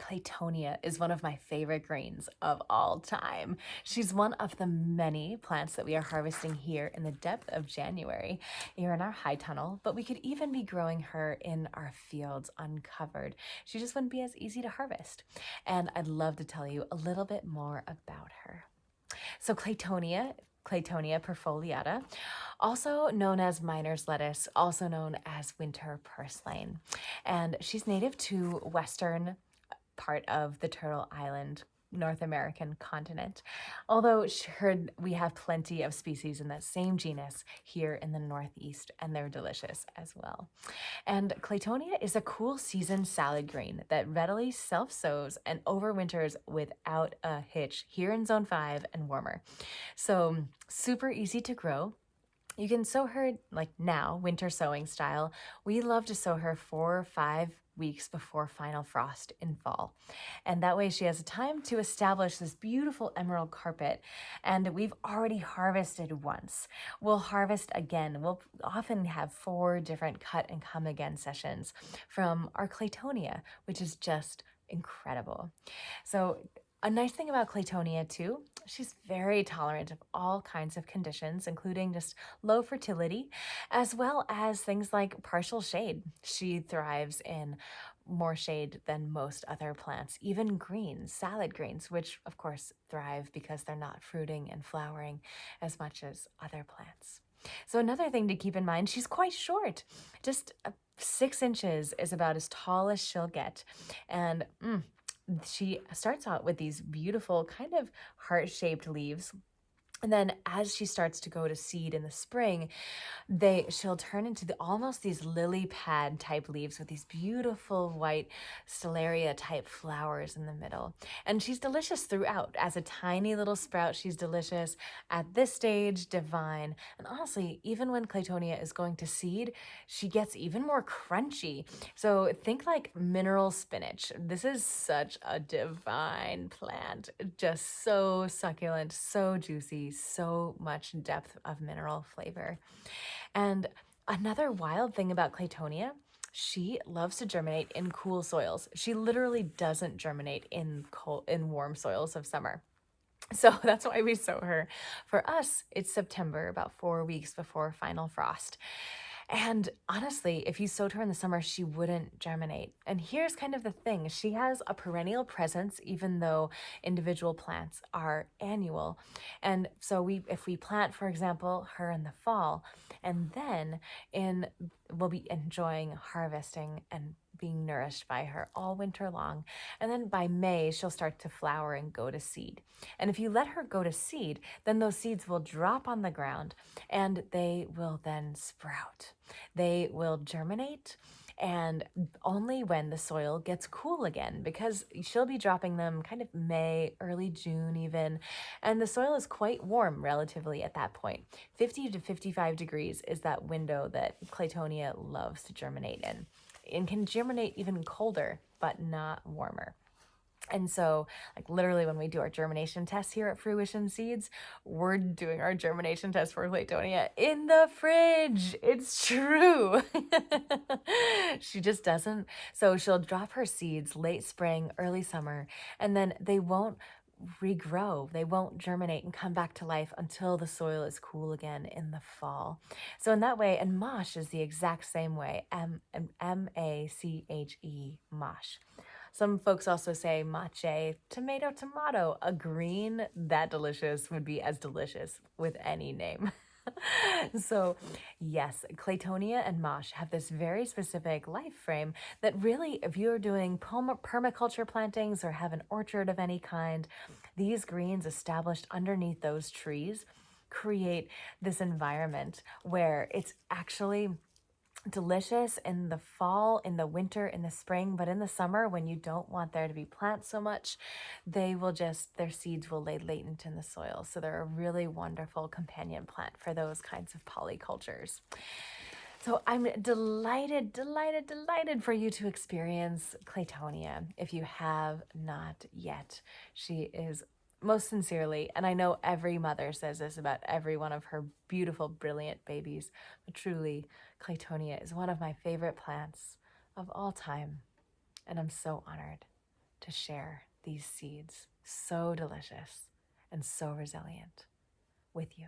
Claytonia is one of my favorite greens of all time. She's one of the many plants that we are harvesting here in the depth of January, here in our high tunnel, but we could even be growing her in our fields uncovered. She just wouldn't be as easy to harvest. And I'd love to tell you a little bit more about her. So Claytonia perfoliata, also known as miner's lettuce, also known as winter purslane. And she's native to western part of the Turtle Island North American continent. Although we have plenty of species in that same genus here in the Northeast, and they're delicious as well. And Claytonia is a cool season salad green that readily self-sows and overwinters without a hitch here in Zone 5 and warmer. So super easy to grow. You can sow her like now, winter sowing style. We love to sow her 4 or 5 weeks before final frost in fall. And that way she has time to establish this beautiful emerald carpet. And we've already harvested once. We'll harvest again. We'll often have 4 different cut and come again sessions from our Claytonia, which is just incredible. So a nice thing about Claytonia too, she's very tolerant of all kinds of conditions, including just low fertility, as well as things like partial shade. She thrives in more shade than most other plants, even greens, salad greens, which of course thrive because they're not fruiting and flowering as much as other plants. So another thing to keep in mind, she's quite short. Just 6 inches is about as tall as she'll get. And she starts out with these beautiful kind of heart-shaped leaves. And then as she starts to go to seed in the spring, she'll turn into almost these lily pad type leaves with these beautiful white stellaria type flowers in the middle. And she's delicious throughout. As a tiny little sprout, she's delicious. At this stage, divine. And honestly, even when Claytonia is going to seed, she gets even more crunchy. So think like mineral spinach. This is such a divine plant. Just so succulent, so juicy, so much depth of mineral flavor. And another wild thing about Claytonia, she loves to germinate in cool soils. She literally doesn't germinate in warm soils of summer. So that's why we sow her. For us, it's September, about 4 weeks before final frost. And honestly, if you sowed her in the summer, she wouldn't germinate. And here's kind of the thing. She has a perennial presence, even though individual plants are annual. And so if we plant, for example, her in the fall, and then we'll be enjoying harvesting and being nourished by her all winter long. And then by May, she'll start to flower and go to seed. And if you let her go to seed, then those seeds will drop on the ground and they will then sprout. They will germinate, and only when the soil gets cool again, because she'll be dropping them kind of May, early June even, and the soil is quite warm relatively at that point. 50 to 55 degrees is that window that Claytonia loves to germinate in, and can germinate even colder, but not warmer. And so, like literally when we do our germination tests here at Fruition Seeds, we're doing our germination test for Claytonia in the fridge. It's true. She just doesn't. So she'll drop her seeds late spring, early summer, and then they won't regrow. They won't germinate and come back to life until the soil is cool again in the fall. So in that way, and mosh is the exact same way, M-A-C-H-E, mosh. Some folks also say mache, tomato. A green that delicious would be as delicious with any name. So yes, Claytonia and mosh have this very specific life frame that really, if you're doing permaculture plantings or have an orchard of any kind, these greens established underneath those trees create this environment where it's actually delicious in the fall, in the winter, in the spring, but in the summer when you don't want there to be plants so much, their seeds will lay latent in the soil. So they're a really wonderful companion plant for those kinds of polycultures. So I'm delighted for you to experience Claytonia if you have not yet. She is most sincerely, and I know every mother says this about every one of her beautiful, brilliant babies, but truly, Claytonia is one of my favorite plants of all time, and I'm so honored to share these seeds, so delicious and so resilient, with you.